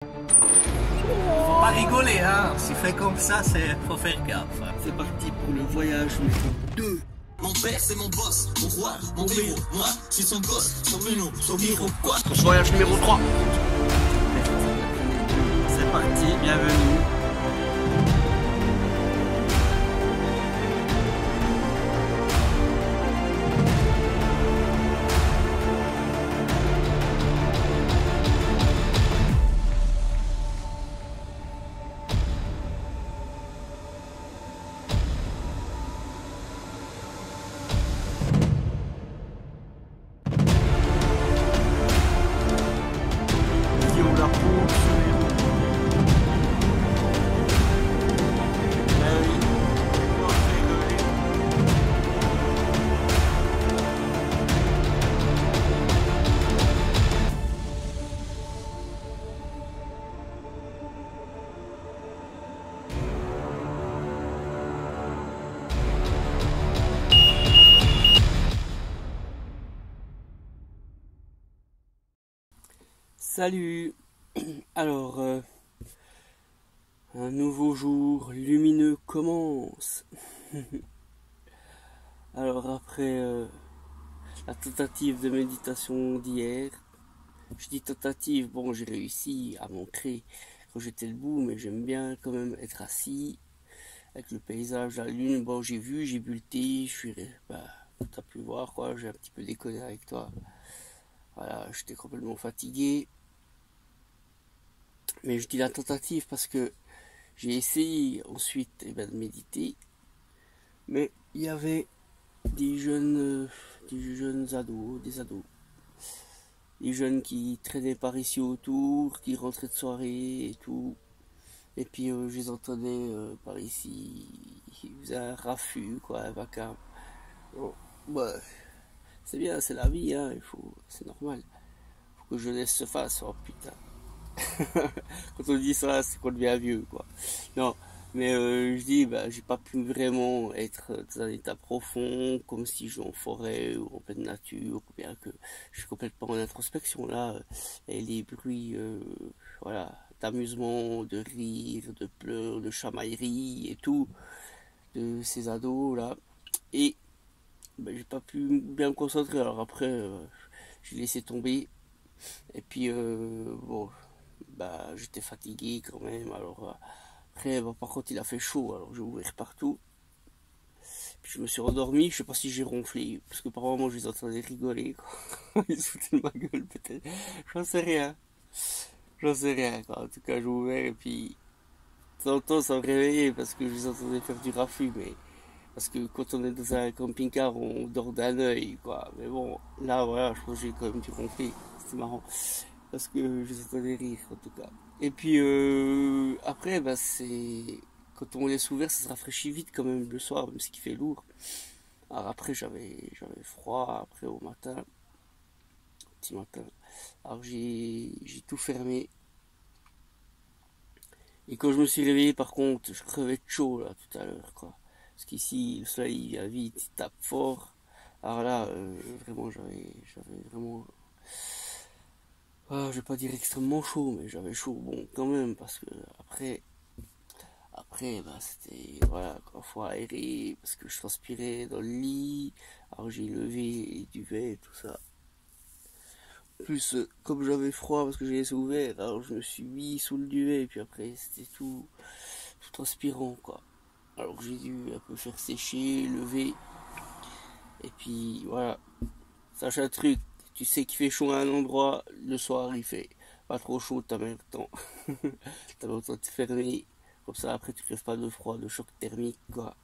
Faut pas rigoler, hein. Si fait comme ça, faut faire gaffe. C'est parti pour le voyage numéro 2. Mon père c'est mon boss, mon roi, mon héros. Moi, je suis son gosse, son minot, son héros. Quoi? Voyage numéro 3. C'est parti, bienvenue. Salut. Alors, un nouveau jour lumineux commence. Alors après la tentative de méditation d'hier, je dis tentative, bon j'ai réussi à m'ancrer quand j'étais debout, mais j'aime bien quand même être assis avec le paysage, la lune. Bon j'ai vu, j'ai bu le thé, je suis, t'as pu voir quoi, j'ai un petit peu déconné avec toi. Voilà, j'étais complètement fatigué. Mais je dis la tentative parce que j'ai essayé ensuite de méditer, mais il y avait des jeunes ados, des jeunes qui traînaient par ici autour, qui rentraient de soirée et tout, et puis je les entendais par ici, ils faisaient un raffut, quoi, un vacarme. Bon, bah, c'est bien, c'est la vie, hein, c'est normal, faut que jeunesse se fasse, oh putain. Quand on dit ça, c'est qu'on devient vieux, quoi. Non, mais je dis, j'ai pas pu vraiment être dans un état profond, comme si je suis en forêt ou en pleine nature, ou bien que je suis complètement en introspection là, et les bruits, voilà, d'amusement, de rire, de pleurs, de chamaillerie et tout, de ces ados là, et j'ai pas pu bien me concentrer. Alors après, j'ai laissé tomber, et puis bon. J'étais fatigué quand même. Alors après, par contre, il a fait chaud, alors j'ai ouvert partout. Puis je me suis endormi. Je sais pas si j'ai ronflé, parce que par moment je les entendais rigoler, quoi. Ils se foutaient de ma gueule, peut-être. J'en sais rien. J'en sais rien, quoi. En tout cas, j'ai ouvert et puis de temps en temps, ça me réveillait parce que je les entendais faire du raffut, mais parce que quand on est dans un camping-car, on dort d'un œil, quoi. Mais bon, là, voilà, je pense que j'ai quand même dû ronfler. C'était marrant. Parce que je les entendais rire, en tout cas. Et puis, après, c'est... Quand on laisse ouvert, ça se rafraîchit vite quand même le soir, même si il fait lourd. Alors après, j'avais froid, après au matin, petit matin. Alors j'ai tout fermé. Et quand je me suis réveillé, par contre, je crevais de chaud, là, tout à l'heure, quoi. Parce qu'ici, le soleil, il vient vite, il tape fort. Alors là, vraiment, j'avais vraiment... je vais pas dire extrêmement chaud, mais j'avais chaud, bon, quand même, parce que après, c'était, voilà, quoi, faut aérer, parce que je transpirais dans le lit, alors j'ai levé les duvets et tout ça. Plus, comme j'avais froid, parce que j'ai laissé ouvert, alors je me suis mis sous le duvet, et puis après, c'était tout transpirant, quoi. Alors j'ai dû un peu faire sécher, lever, et puis, voilà. Sache un truc, tu sais qu'il fait chaud à un endroit, le soir il fait pas trop chaud, t'as même le temps. T'as le temps de te fermer, comme ça après tu crèves pas de froid, de choc thermique, quoi.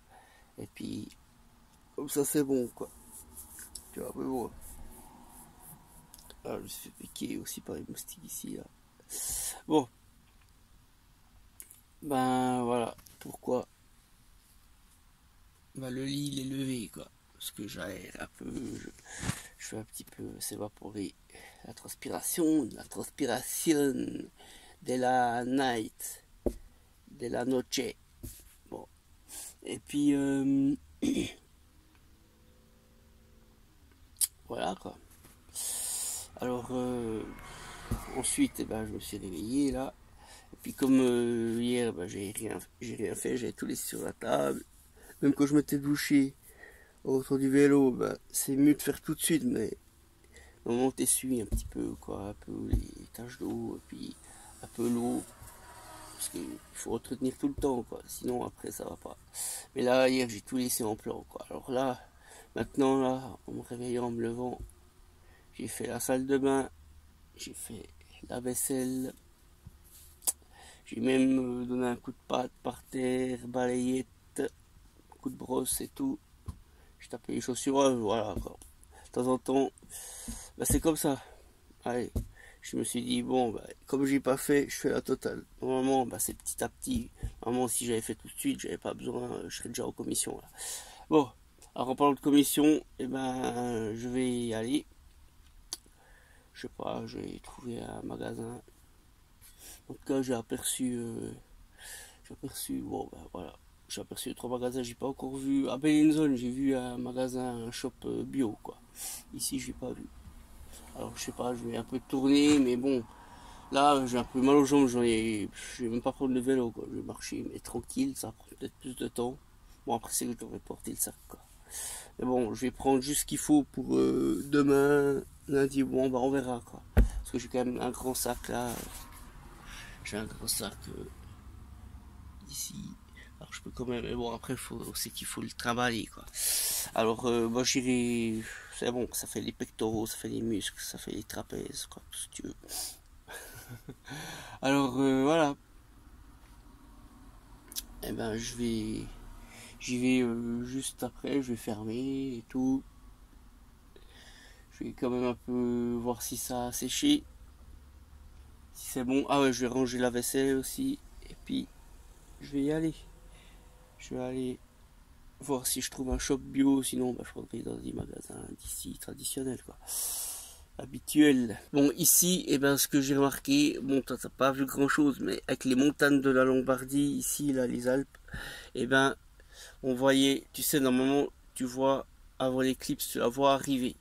Et puis, comme ça c'est bon, quoi. Tu vois, mais bon. Ah, je me suis fait piquer aussi par les moustiques ici, là. Bon. Voilà. Pourquoi le lit il est levé, quoi. Parce que j'aère un peu, je fais un petit peu s'évaporer la transpiration de la night, de la noche. Bon. Et puis, voilà, quoi. Alors, ensuite, je me suis réveillé, là. Puis comme hier, bah, j'ai rien fait, j'avais tout laissé sur la table. Même quand je m'étais douché autour du vélo, bah, c'est mieux de faire tout de suite, mais au moment t'essuies un petit peu, quoi, un peu les taches d'eau, et puis un peu l'eau, parce qu'il faut entretenir tout le temps, quoi, sinon après ça va pas. Mais là, hier, j'ai tout laissé en plan, quoi. Alors là, maintenant, là, en me réveillant, en me levant, j'ai fait la salle de bain, j'ai fait la vaisselle, j'ai même donné un coup de patte par terre, balayette, coup de brosse et tout. J'ai tapé les chaussures, voilà, quoi. De temps en temps, bah, c'est comme ça. Allez, je me suis dit, bon, bah, comme j'ai pas fait, je fais la totale. Normalement, bah, c'est petit à petit. Normalement, si j'avais fait tout de suite, j'avais pas besoin, je serais déjà en commission, là. Bon, alors en parlant de commission, eh ben, je vais y aller. Je sais pas, je vais trouver un magasin. En tout cas, j'ai aperçu, bon, ben voilà. J'ai aperçu 3 magasins, j'ai pas encore vu. À Bellinzone, j'ai vu un magasin, un shop bio, quoi. Ici, j'ai pas vu. Alors, je sais pas, je vais un peu tourner, mais bon. Là, j'ai un peu mal aux jambes, je vais même pas prendre le vélo, quoi. Je vais marcher, mais tranquille, ça prend peut-être plus de temps. Bon, après, c'est que je devrais porter le sac, quoi. Mais bon, je vais prendre juste ce qu'il faut pour demain, lundi, bon, bah, on verra, quoi. Parce que j'ai quand même un grand sac, là. J'ai un gros sac ici. Alors je peux quand même, mais bon après c'est qu'il faut le travailler, quoi. Alors moi j'irai, c'est bon, ça fait les pectoraux, ça fait les muscles, ça fait les trapèzes, quoi, tout ce que tu veux. Alors voilà. Et ben j'y vais juste après, je vais fermer et tout. Je vais quand même un peu voir si ça a séché. Si c'est bon, ah ouais, je vais ranger la vaisselle aussi. Et puis je vais y aller. Je vais aller voir si je trouve un shop bio, sinon bah, je prendrai dans des magasins d'ici traditionnels, quoi. Habituels. Bon, ici, eh ben, ce que j'ai remarqué, bon, t'as pas vu grand chose, mais avec les montagnes de la Lombardie, ici, là, les Alpes, eh ben, on voyait, tu sais, normalement, tu vois, avant l'éclipse, tu la vois arriver.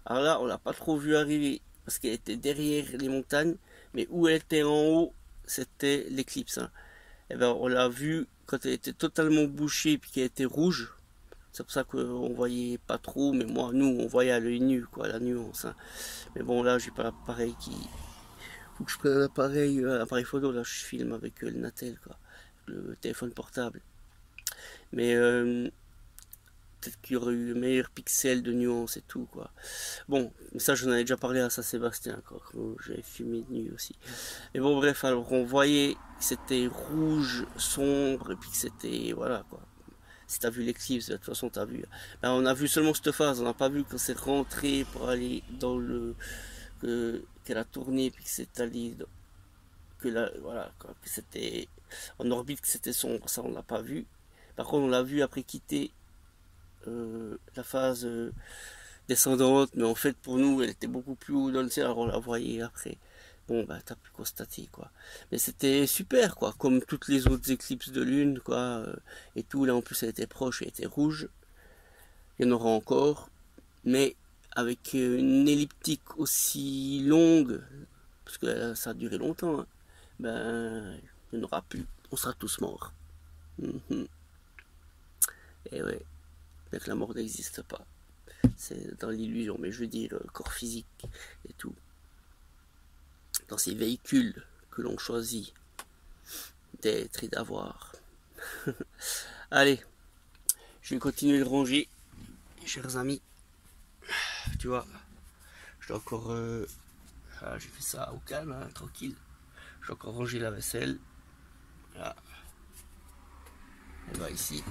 Alors là, on l'a pas trop vu arriver, parce qu'elle était derrière les montagnes, mais où elle était en haut, c'était l'éclipse, hein. Eh ben, on l'a vu quand elle était totalement bouchée puis qu'elle était rouge. C'est pour ça qu'on voyait pas trop, mais moi, nous, on voyait à l'œil nu, quoi, la nuance, hein. Mais bon, là, j'ai pas l'appareil qui... Faut que je prenne un appareil photo, là, je filme avec le Natel, quoi, le téléphone portable. Mais peut-être qu'il y aurait eu le meilleur pixel de nuance et tout, quoi. Bon, mais ça, j'en avais déjà parlé à Saint-Sébastien, quoi, j'avais filmé de nuit aussi. Mais bon, bref, alors on voyait que c'était rouge, sombre, et puis que c'était, voilà, quoi. Si t'as vu l'éclipse, de toute façon, t'as vu. Ben, on a vu seulement cette phase, on n'a pas vu quand c'est rentré pour aller dans le... qu'elle a tourné, puis que c'est allé... que là, voilà, quoi, que c'était en orbite, que c'était sombre, ça, on l'a pas vu. Par contre, on l'a vu après quitter la phase descendante, mais en fait pour nous elle était beaucoup plus haut dans le ciel, alors on la voyait après. Bon bah t'as pu constater, quoi. Mais c'était super, quoi, comme toutes les autres éclipses de lune, quoi, et tout. Là en plus elle était proche, elle était rouge. Il y en aura encore, mais avec une elliptique aussi longue, parce que ça a duré longtemps, hein, ben il n'y en aura plus, on sera tous morts. Et ouais, donc la mort n'existe pas. C'est dans l'illusion, mais je veux dire, corps physique et tout. Dans ces véhicules que l'on choisit d'être et d'avoir. Allez, je vais continuer de ranger, chers amis. Tu vois, je dois encore... j'ai fait ça au calme, hein, tranquille. Je dois encore ranger la vaisselle. Là. On va ici.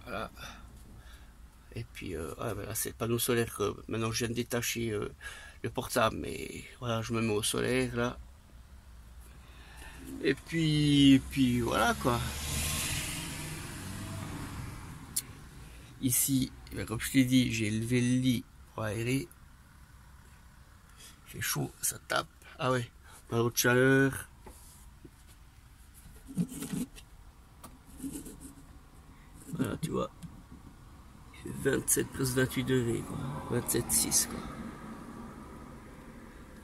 Voilà. Et puis, ben là, c'est le panneau solaire. Maintenant, je viens de détacher le portable, mais voilà, je me mets au solaire, là. Et puis voilà, quoi. Ici, ben, comme je t'ai dit, j'ai levé le lit pour aérer. Il fait chaud, ça tape. Ah ouais, pas de chaleur. Voilà, tu vois. 27 plus 28 degrés, quoi. 27,6, quoi.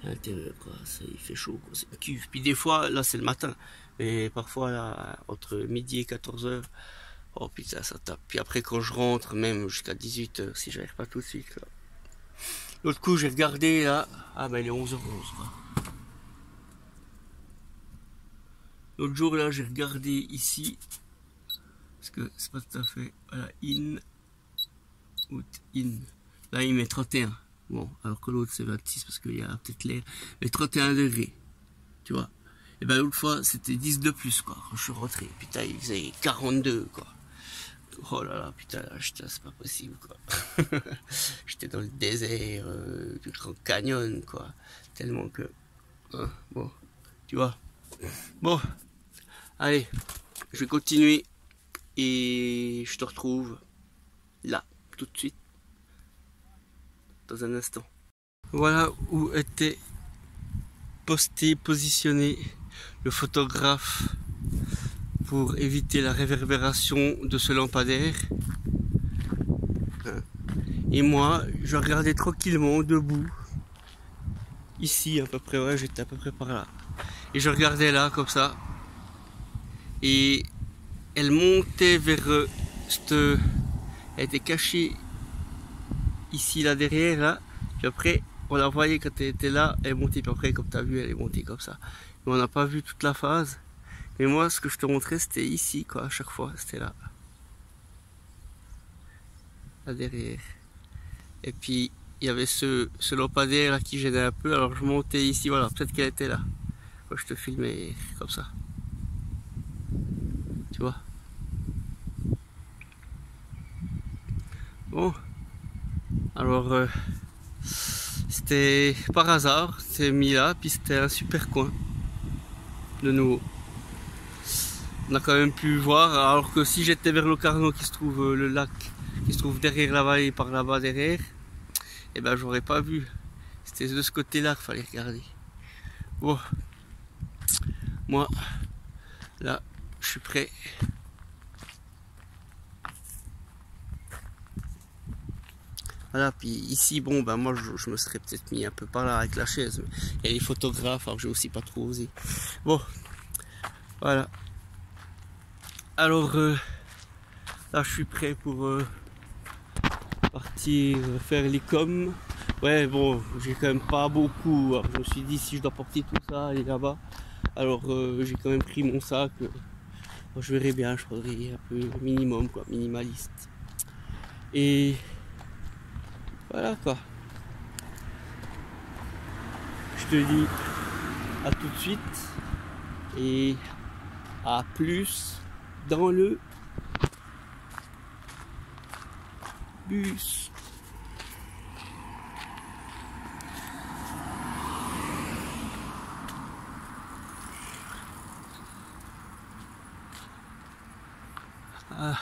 à l'intérieur, quoi. Il fait chaud, quoi. C'est une cuve. Puis des fois, là c'est le matin, mais parfois là, entre midi et 14h, oh putain, ça tape. Puis après, quand je rentre, même jusqu'à 18h, si j'arrive pas tout de suite, là. L'autre coup, j'ai regardé là, ah ben il est 11h11, quoi. L'autre jour, là, j'ai regardé ici, parce que c'est pas tout à fait, voilà, in. Là, il met 31. Bon, alors que l'autre, c'est 26 parce qu'il y a peut-être l'air. Mais 31 degrés. Tu vois. Et ben, l'autre fois, c'était 10 de plus, quoi. Quand je suis rentré. Putain, il faisait 42, quoi. Oh là là, putain, c'est pas possible, quoi. J'étais dans le désert du Grand Canyon, quoi. Tellement que. Hein, bon, tu vois. Bon, allez, je vais continuer. Et je te retrouve là, tout de suite. Dans un instant. Voilà où était positionné le photographe pour éviter la réverbération de ce lampadaire. Et moi, je regardais tranquillement debout. Ici à peu près, ouais, j'étais à peu près par là. Et je regardais là comme ça. Et elle montait vers elle était cachée ici là derrière là, puis après on la voyait quand elle était là, elle est montée, puis après comme tu as vu elle est montée comme ça, mais on n'a pas vu toute la phase. Mais moi ce que je te montrais c'était ici, quoi, à chaque fois c'était là derrière. Et puis il y avait ce lampadaire là qui gênait un peu, alors je montais ici, voilà, peut-être qu'elle était là. Moi je te filmais comme ça, tu vois. Bon, alors c'était par hasard, c'est mis là, puis c'était un super coin de nouveau. On a quand même pu voir, alors que si j'étais vers Locarno, qui se trouve le lac, qui se trouve derrière la vallée, par là-bas derrière, et ben j'aurais pas vu. C'était de ce côté-là qu'il fallait regarder. Bon, moi, là, je suis prêt. Voilà, puis ici, bon, ben moi je me serais peut-être mis un peu par là avec la chaise. Mais il y a les photographes, alors j'ai aussi pas trop osé. Bon, voilà. Alors, là je suis prêt pour partir faire les coms. Ouais, bon, j'ai quand même pas beaucoup. Alors, je me suis dit, si je dois porter tout ça, aller là-bas. Alors, j'ai quand même pris mon sac. Je verrai bien, je faudrais un peu minimum, quoi, minimaliste. Et voilà quoi. Je te dis à tout de suite et à plus dans le bus. Ah.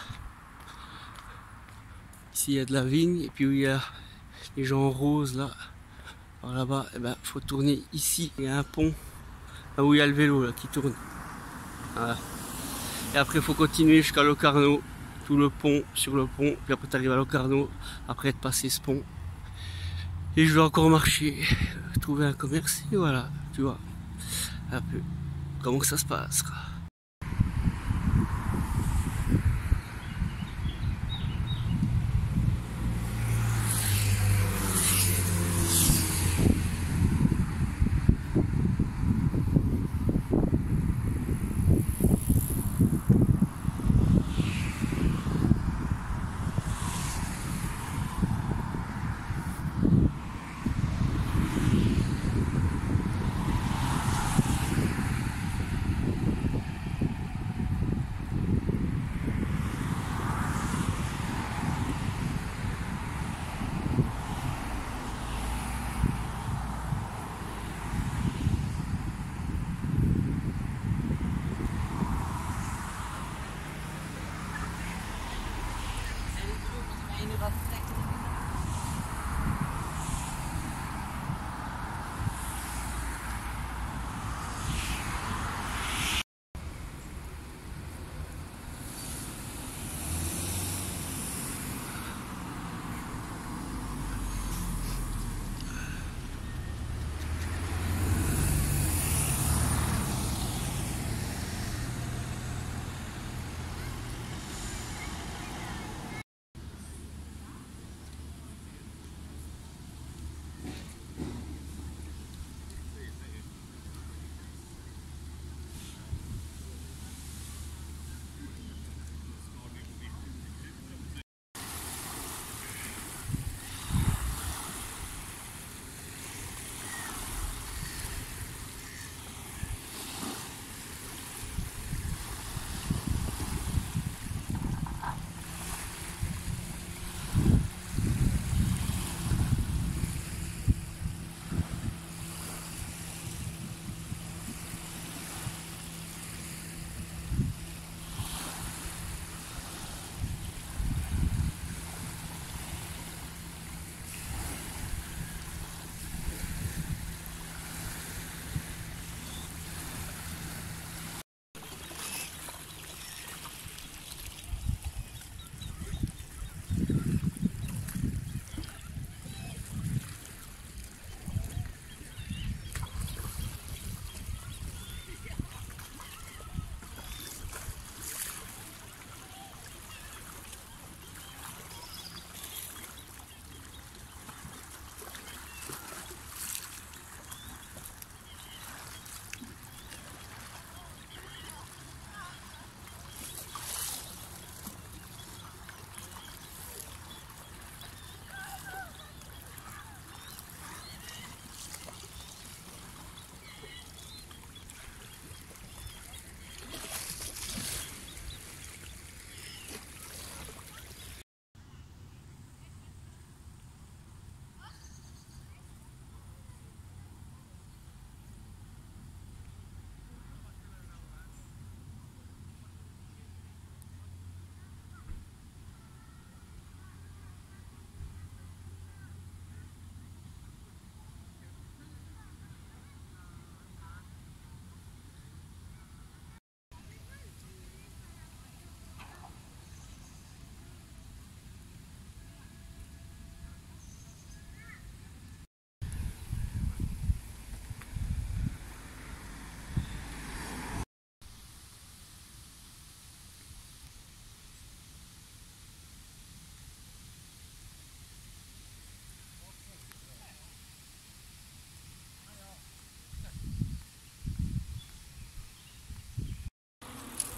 Ici il y a de la vigne et puis où il y a les gens en rose là, par là-bas, et ben faut tourner ici. Il y a un pont là où il y a le vélo là qui tourne. Voilà. Et après il faut continuer jusqu'à Locarno, tout le pont, sur le pont, puis après tu arrives à Locarno, après être passé ce pont. Et je vais encore marcher, trouver un commerce, et voilà, tu vois, un peu comment que ça se passe, quoi.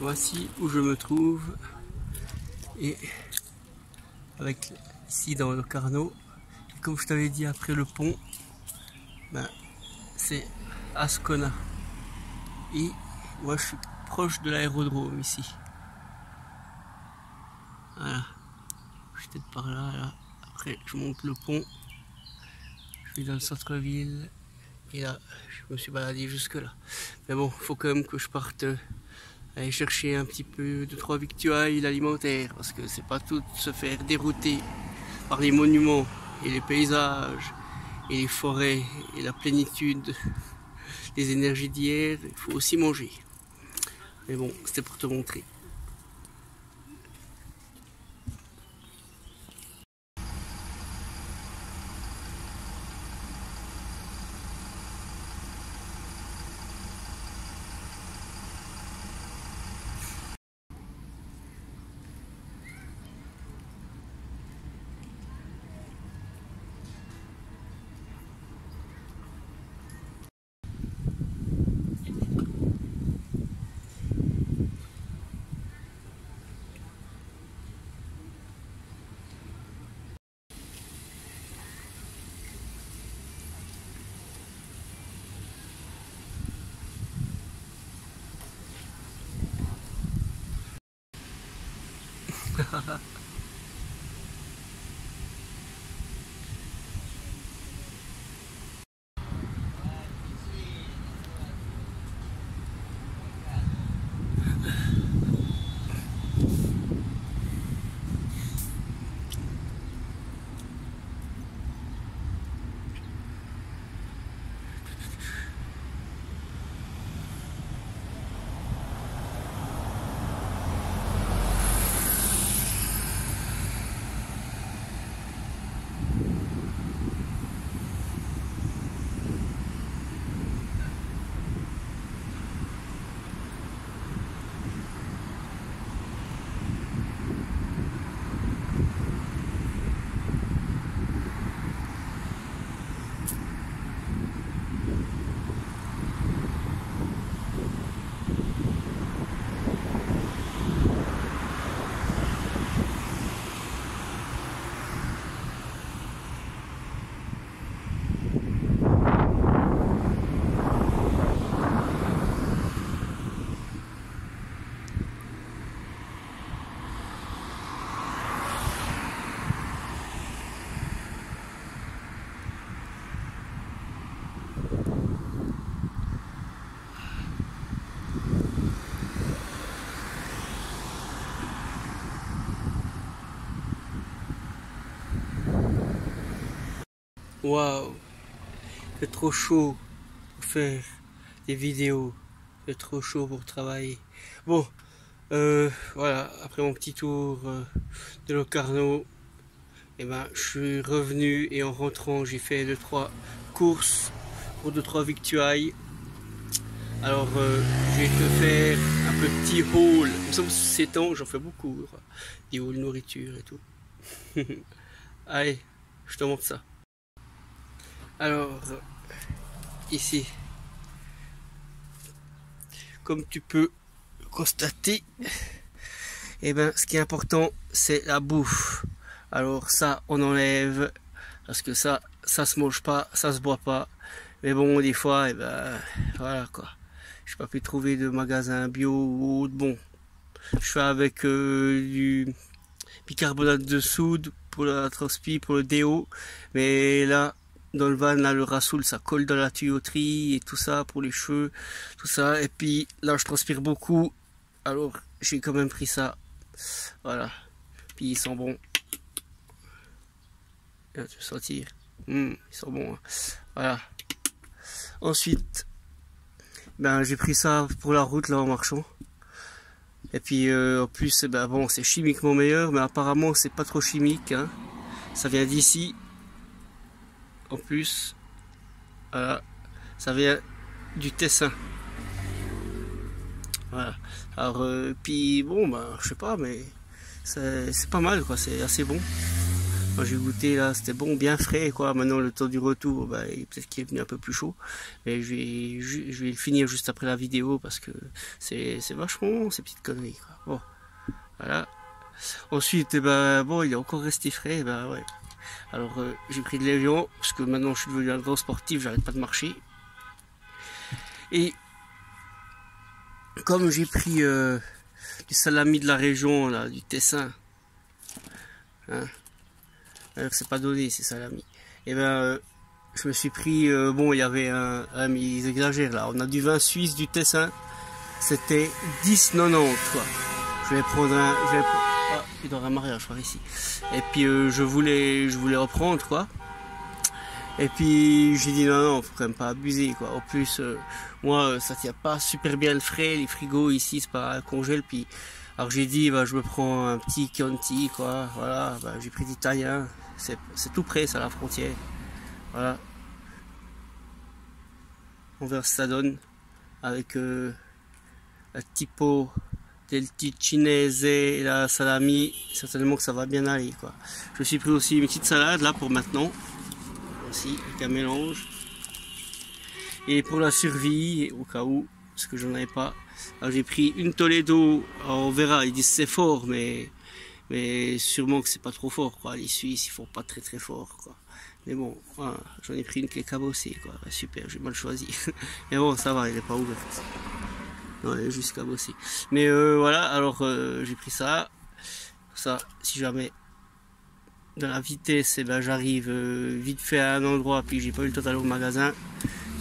Voici où je me trouve. Et avec ici dans le Carnot. Et comme je t'avais dit après le pont, ben, c'est Ascona. Et moi je suis proche de l'aérodrome ici. Voilà. Je suis peut-être par là, là. Après je monte le pont. Je vais dans le centre-ville. Et là, je me suis baladé jusque là. Mais bon, il faut quand même que je parte aller chercher un petit peu de 3 victuailles alimentaires. Parce que c'est pas tout se faire dérouter par les monuments et les paysages et les forêts et la plénitude des énergies d'hier. Il faut aussi manger. Mais bon, c'était pour te montrer. Waouh, c'est trop chaud pour faire des vidéos, c'est trop chaud pour travailler. Bon, voilà, après mon petit tour de Locarno, et ben, je suis revenu et en rentrant, j'ai fait 2-3 courses pour 2-3 victuailles. Alors, je vais te faire un petit haul. Il me semble que ces temps, j'en fais beaucoup, des hauls nourriture et tout. Allez, je te montre ça. Alors, ici, comme tu peux constater, eh ben, ce qui est important, c'est la bouffe. Alors ça, on enlève, parce que ça se mange pas, ça se boit pas. Mais bon, des fois, eh ben, voilà quoi. Je n'ai pas pu trouver de magasin bio ou autre. Bon, je fais avec du bicarbonate de soude pour la transpi, pour le déo. Mais là, dans le van, là, le rassoul, ça colle dans la tuyauterie et tout ça pour les cheveux, tout ça. Et puis là, je transpire beaucoup. Alors, j'ai quand même pris ça. Voilà. Puis ils sont bons. Là, tu peux sentir. Ils sont bons. Hein. Voilà. Ensuite, ben, j'ai pris ça pour la route, là, en marchant. Et puis, en plus, ben, bon, c'est chimiquement meilleur, mais apparemment, c'est pas trop chimique. Hein. Ça vient d'ici. En plus, voilà, ça vient du Tessin. Voilà. Alors, puis bon, bah, je sais pas, mais c'est pas mal, quoi. C'est assez bon. Quand j'ai goûté là, c'était bon, bien frais quoi. Maintenant le temps du retour, bah, peut-être qu'il est venu un peu plus chaud. Mais je vais le finir juste après la vidéo parce que c'est vachement bon ces petites conneries quoi. Bon, voilà. Ensuite, ben bon, il est encore resté frais, ben ouais. Alors j'ai pris de l'évian parce que maintenant je suis devenu un grand sportif, j'arrête pas de marcher. Et comme j'ai pris du salami de la région là, du Tessin, hein, c'est pas donné ces salamis. Et ben je me suis pris, bon il y avait mais ils exagèrent là, on a du vin suisse du Tessin, c'était 10,90 quoi. Je vais prendre ah, il doit y avoir un mariage par ici. Et puis je voulais reprendre quoi. Et puis j'ai dit non, faut quand même pas abuser quoi. En plus moi ça tient pas super bien le frais, les frigos ici c'est pas un congèle. Puis alors j'ai dit bah je me prends un petit Chianti quoi, voilà, bah, j'ai pris d'italien, c'est tout près, c'est à la frontière. Voilà. On verra ce que ça donne avec la typo del ticinese et la salami, certainement que ça va bien aller quoi. Je me suis pris aussi une petite salade là pour maintenant. Aussi avec un mélange, et pour la survie au cas où parce que j'en avais pas, j'ai pris une Toledo. Alors on verra, ils disent c'est fort mais sûrement que c'est pas trop fort quoi. Les Suisses ils font pas très fort quoi, mais bon voilà, j'en ai pris une qui est cabossée quoi. Bah, super, j'ai mal choisi mais bon ça va, elle est pas ouverte, non elle est juste cabossée, mais voilà. Alors j'ai pris ça si jamais dans la vitesse, et ben j'arrive vite fait à un endroit puis j'ai pas eu le temps d'aller au magasin,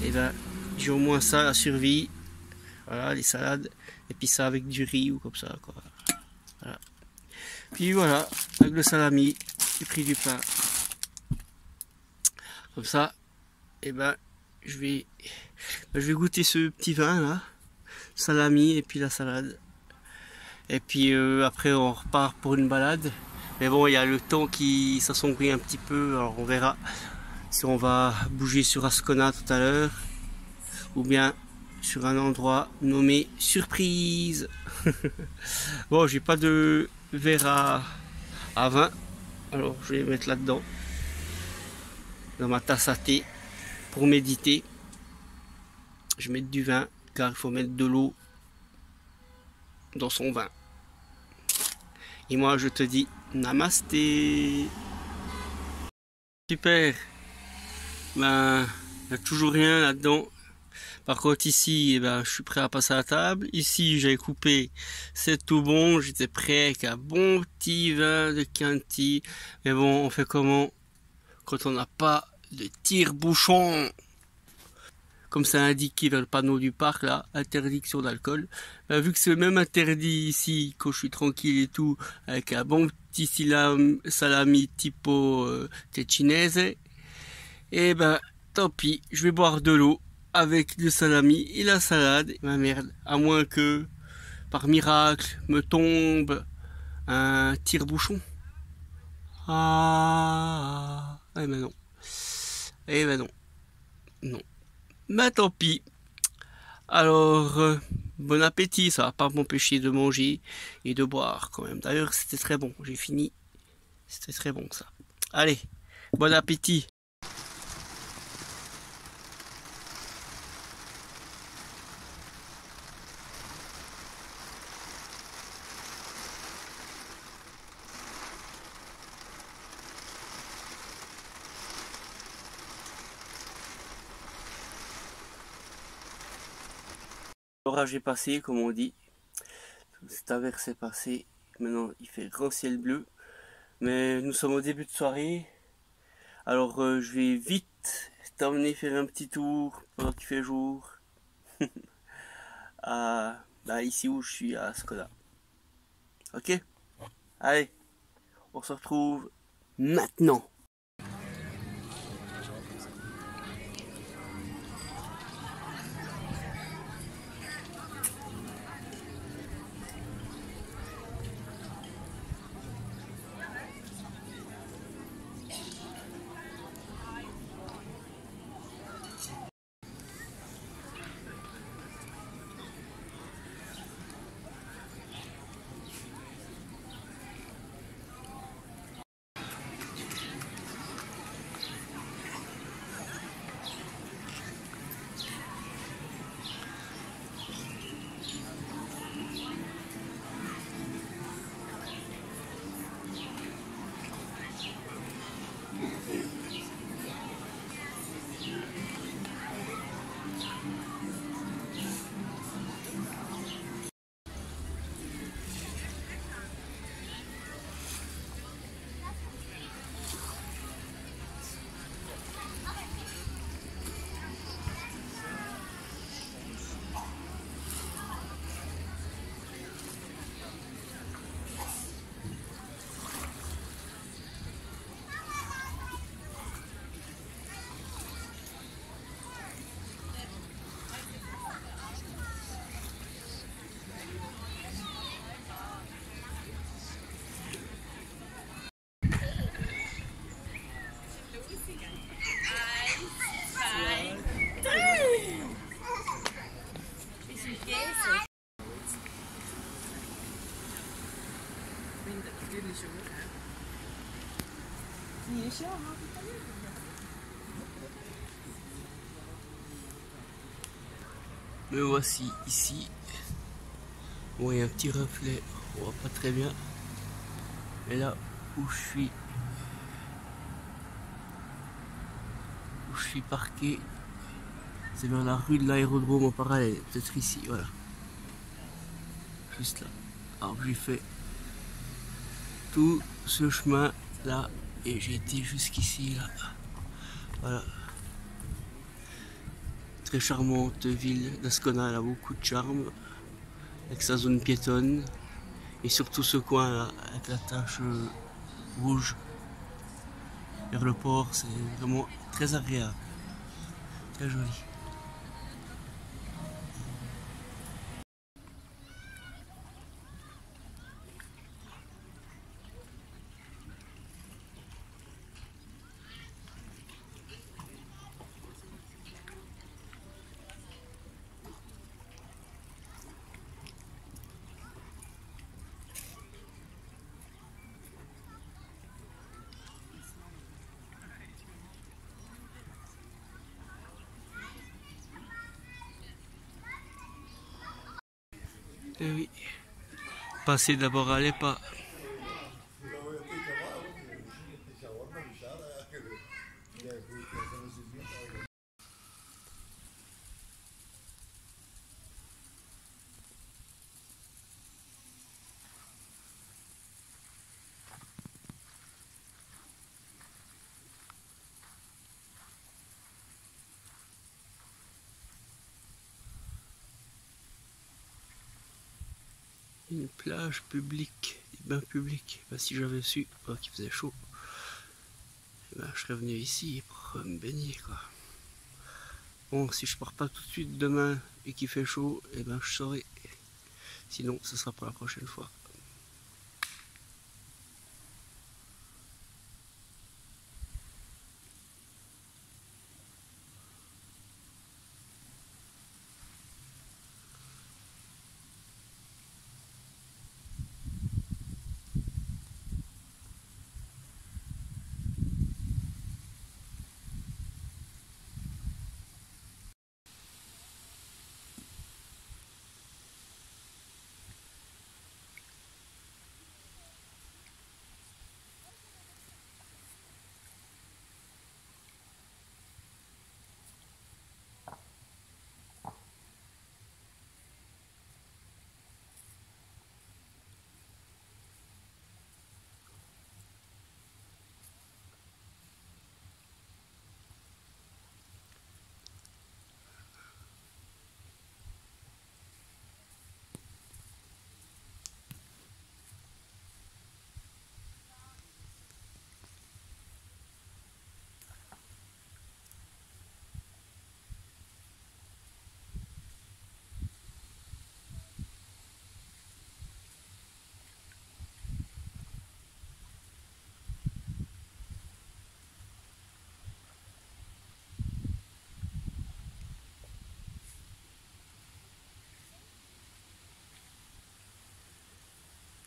et ben j'ai au moins ça, la survie, voilà, les salades, et puis ça avec du riz ou comme ça quoi. Voilà. Puis voilà, avec le salami, j'ai pris du pain comme ça, et ben je vais goûter ce petit vin là, salami et puis la salade, et puis après on repart pour une balade. Mais bon, il y a le temps qui s'assombrit un petit peu, alors on verra si on va bouger sur Ascona tout à l'heure ou bien sur un endroit nommé surprise. Bon, j'ai pas de verre à vin, alors je vais mettre là-dedans, dans ma tasse à thé pour méditer. Je vais mettre du vin car il faut mettre de l'eau dans son vin. Et moi je te dis namasté. Super. Ben, il n'y a toujours rien là-dedans. Par contre ici, eh ben, je suis prêt à passer à la table. Ici, j'ai coupé, c'est tout bon. J'étais prêt avec un bon petit vin de Chianti. Mais bon, on fait comment quand on n'a pas de tire-bouchon? Comme c'est indiqué vers le panneau du parc, là, interdiction d'alcool. Ben, vu que c'est même interdit ici, quand je suis tranquille et tout, avec un bon petit salami typo ticinese, et ben, tant pis, je vais boire de l'eau avec le salami et la salade. Ma merde, à moins que, par miracle, me tombe un tire-bouchon. Ah, eh ben non. Eh ben non. Non. Mais tant pis. Alors, bon appétit, ça va pas m'empêcher de manger et de boire quand même. D'ailleurs, c'était très bon, j'ai fini. C'était très bon ça. Allez, bon appétit. L'orage est passé, comme on dit. Cette averse est passée. Maintenant, il fait grand ciel bleu. Mais nous sommes au début de soirée. Alors, je vais vite t'emmener faire un petit tour pendant qu'il fait jour. Ici où je suis, à Skoda. Ok? Allez, on se retrouve maintenant. Me voici ici. Bon, il y a un petit reflet, on voit pas très bien. Mais là où je suis parqué, c'est dans la rue de l'aérodrome en parallèle, peut-être ici, voilà. Juste là. Alors j'ai fait tout ce chemin là et j'ai été jusqu'ici là. Voilà. Très charmante ville d'Ascona, elle a beaucoup de charme avec sa zone piétonne et surtout ce coin là avec la tache rouge vers le port, c'est vraiment très agréable, très joli. Eh oui, passer d'abord à l'EPA. Une plage publique, des bains publics. Ben, si j'avais su qu'il faisait chaud, ben, je serais venu ici pour me baigner quoi. Bon, si je pars pas tout de suite demain et qu'il fait chaud, et ben je saurai. Sinon, ce sera pour la prochaine fois.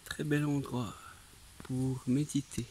Très bel endroit pour méditer.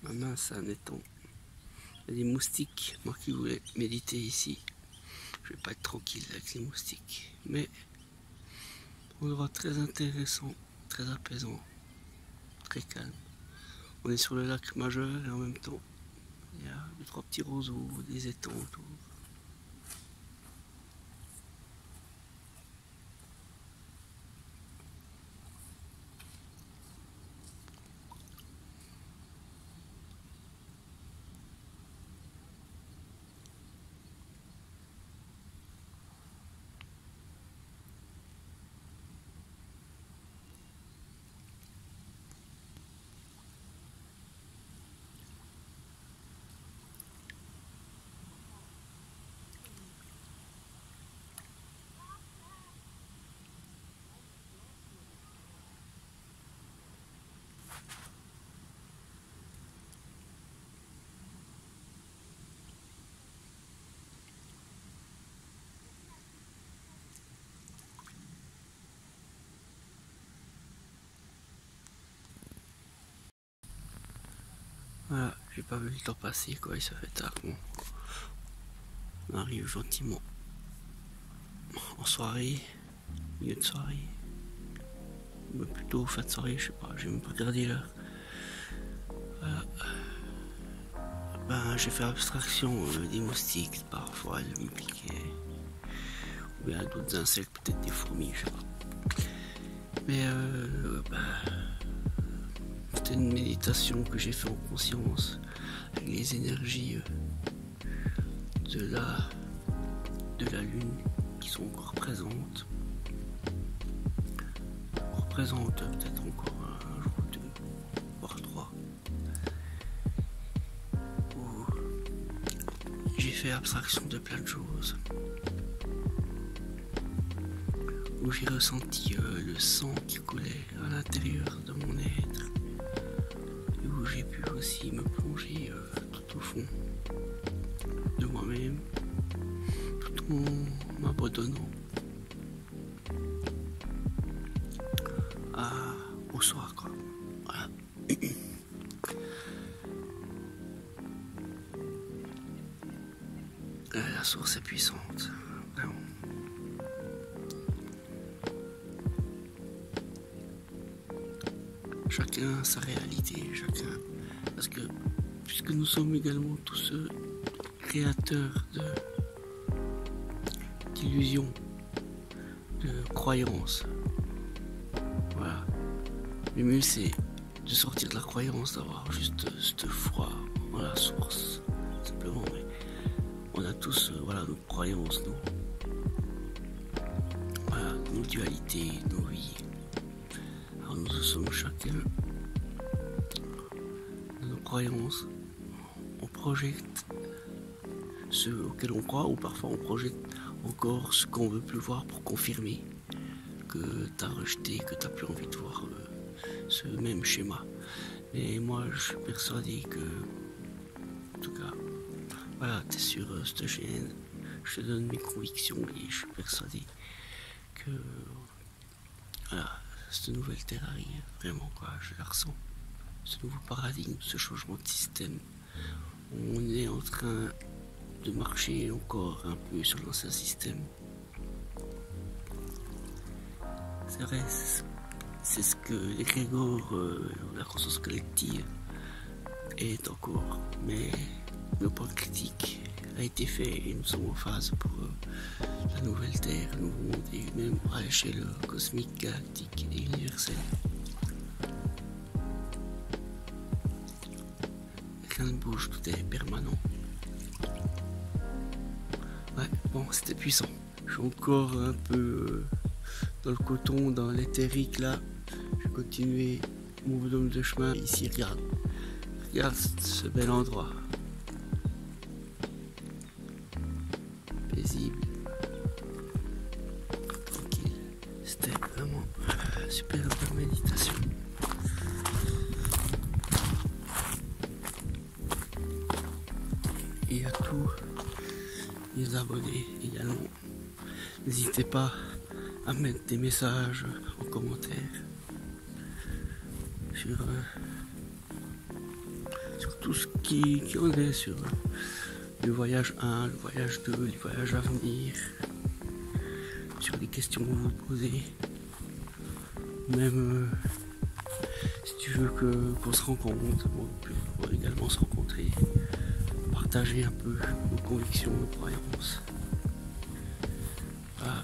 Ma main, c'est un étang. Il y a des moustiques. Moi qui voulais méditer ici, je vais pas être tranquille avec les moustiques. Mais endroit très intéressant, très apaisant, très calme. On est sur le lac majeur et en même temps, il y a 2-3 petits roseaux, des étangs autour. Voilà, j'ai pas vu le temps passer quoi, il se fait tard. Bon. On arrive gentiment en soirée, milieu de soirée, ou plutôt fin de soirée, je sais pas, j'ai même pas regardé l'heure. Voilà. Ben, j'ai fait abstraction des moustiques, parfois elles me piquaient, ou bien d'autres insectes, peut-être des fourmis, je sais pas. Mais c'était une méditation que j'ai fait en conscience, avec les énergies de la lune qui sont encore présentes. On représente peut-être encore un jour ou deux, voire trois. Où j'ai fait abstraction de plein de choses. Où j'ai ressenti le sang qui coulait à l'intérieur de mon être. Et où j'ai pu aussi me plonger tout au fond de moi-même, tout en m'abandonnant au soir, quoi. Voilà. La source est puissante, vraiment. Chacun a sa réalité, chacun. Parce que, puisque nous sommes également tous créateurs d'illusions, de croyances. Voilà. Le mieux c'est de sortir de la croyance, d'avoir juste cette foi dans la source, simplement. Mais on a tous nos croyances, nos dualités, nos vies. Alors nous sommes chacun dans nos croyances. On projette ce auquel on croit, ou parfois on projette encore ce qu'on veut plus voir pour confirmer que t'as rejeté, que t'as plus envie de voir ce même schéma. Mais moi je suis persuadé que, en tout cas, voilà, t'es sur cette chaîne, je te donne mes convictions et je suis persuadé que voilà, cette nouvelle terre arrive, vraiment quoi, je la ressens. Ce nouveau paradigme, ce changement de système. On est en train de marcher encore un peu sur l'ancien système. C'est vrai, c'est ce que l'égrégore, la conscience collective est encore. Mais le point critique a été fait et nous sommes en phase pour la nouvelle terre, le nouveau monde, et même à l'échelle cosmique, galactique et universelle. Rien ne bouge, tout est permanent. Ouais, bon, c'était puissant. Je suis encore un peu dans le coton, dans l'éthérique là. Je vais continuer mon bonhomme de chemin. Ici, regarde. Regarde ce bel endroit. Paisible. Tranquille. C'était vraiment super belle méditation. Et à tous les abonnés également. N'hésitez pas à mettre des messages en commentaire sur tout ce qui en est, sur le voyage 1, le voyage 2, les voyages à venir, sur les questions que vous vous posez. Même si tu veux qu'on se rencontre, on peut également se rencontrer, partager un peu nos convictions, nos croyances,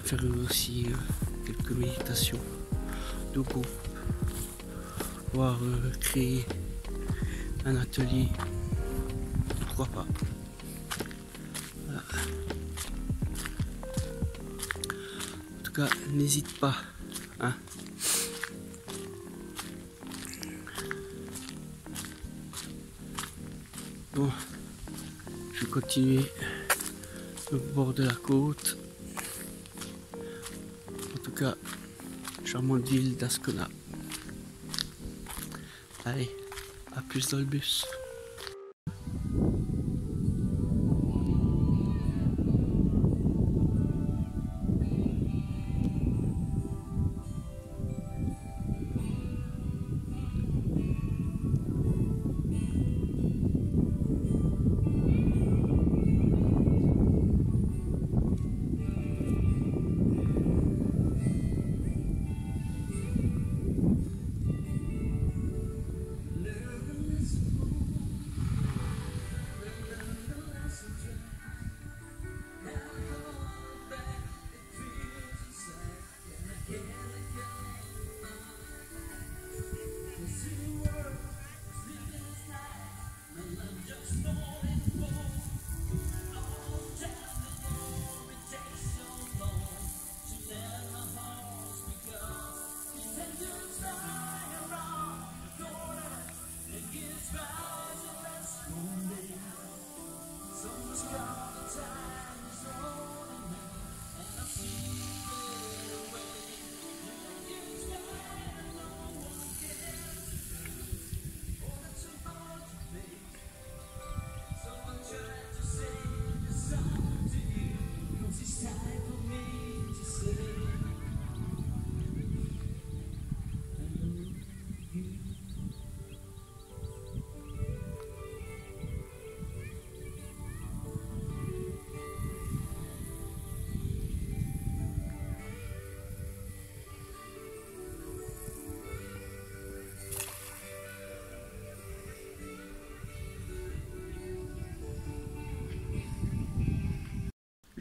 faire aussi quelques méditations de groupe, voire créer un atelier, pourquoi pas. Voilà. En tout cas, n'hésite pas, hein. Bon, je vais continuer au bord de la côte. En tout cas, charmante ville d'Ascona. Allez, à plus dans le bus.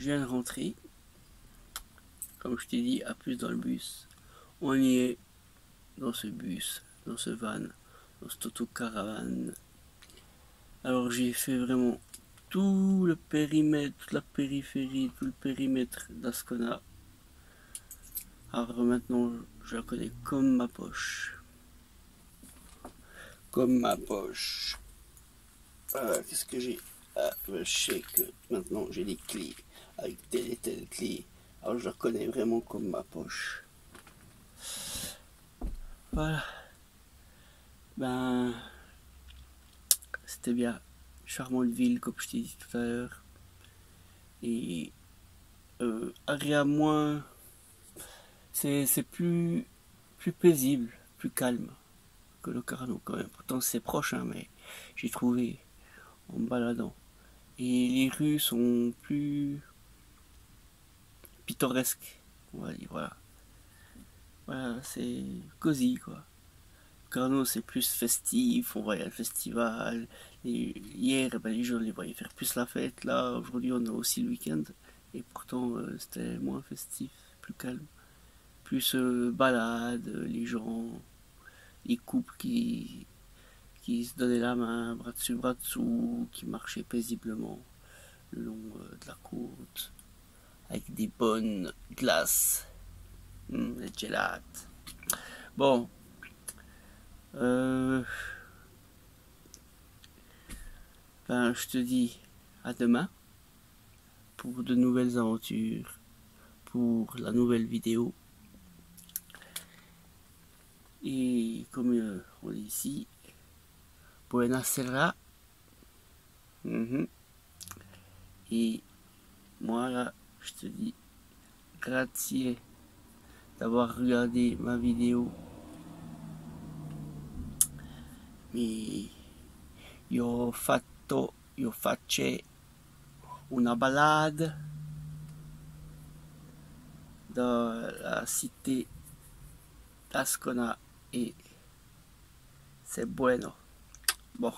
je viens de rentrer. Comme je t'ai dit, à plus dans le bus. On y est dans ce bus, dans ce van, dans cette autocaravane. Alors j'ai fait vraiment tout le périmètre, toute la périphérie, tout le périmètre d'Ascona. Alors maintenant, je la connais comme ma poche. Comme ma poche. Qu'est-ce que j'ai? Je sais que maintenant j'ai des clés avec telle et telle clé. Alors je la connais vraiment comme ma poche. Voilà. Ben, c'était bien. Charmante ville, comme je t'ai dit tout à l'heure. Et agréable moins. C'est plus paisible, plus calme que le Carano quand même. Pourtant c'est proche, hein, mais j'ai trouvé en me baladant. Et les rues sont plus pittoresques, on va dire, voilà. Voilà, c'est cosy quoi. Carano c'est plus festif, on voyait le festival. Hier, ben, les gens les voyaient faire plus la fête. Là, aujourd'hui on a aussi le week-end. Et pourtant c'était moins festif, plus calme. Plus balade, les gens, les couples qui se donnaient la main, bras dessus, bras dessous, qui marchaient paisiblement le long de la côte, avec des bonnes glaces, des gelates. Bon, ben, je te dis à demain pour de nouvelles aventures, pour la nouvelle vidéo. Et comme on dit ici, buonasera. Et moi là, je te dis grazie d'avoir regardé ma vidéo. Mais io faccio una balade dans la cité d'Ascona et c'est bueno. Bon.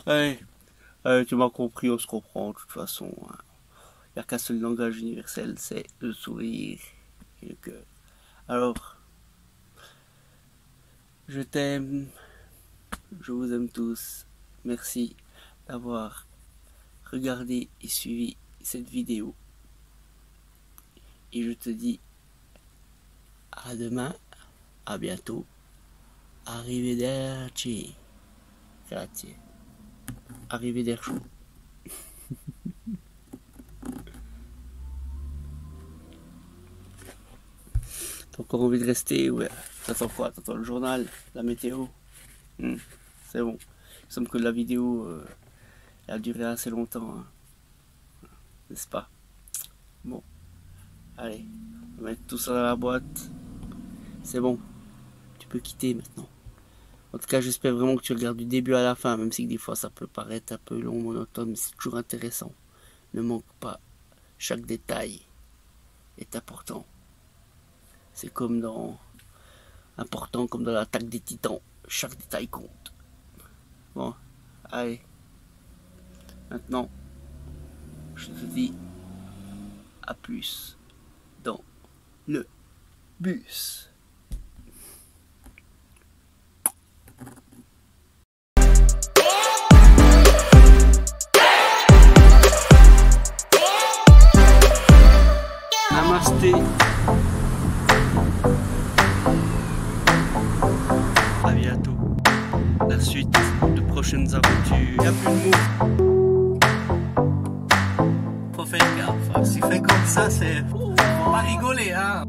Allez, tu m'as compris, on se comprend de toute façon. Il n'y a qu'un seul langage universel, c'est le sourire et le cœur. Alors, je t'aime, je vous aime tous. Merci d'avoir regardé et suivi cette vidéo. Et je te dis à demain, à bientôt. Arrivederci. Grazie. Arrivederci. T'as encore envie de rester? Ouais. T'attends quoi? T'attends le journal? La météo? C'est bon. Il semble que la vidéo elle a duré assez longtemps. Hein. N'est-ce pas? Bon. Allez. On va mettre tout ça dans la boîte. C'est bon. Tu peux quitter maintenant. En tout cas, j'espère vraiment que tu regardes du début à la fin, même si des fois ça peut paraître un peu long, monotone, mais c'est toujours intéressant. Ne manque pas. Chaque détail est important. C'est comme dans... important comme dans l'attaque des titans. Chaque détail compte. Bon, allez. Maintenant, je te dis à plus dans le bus. Namasté. À bientôt. La suite de prochaines aventures. Il n'y a plus de mots. Faut faire gaffe. S'il fait comme ça, c'est... Faut pas rigoler, hein.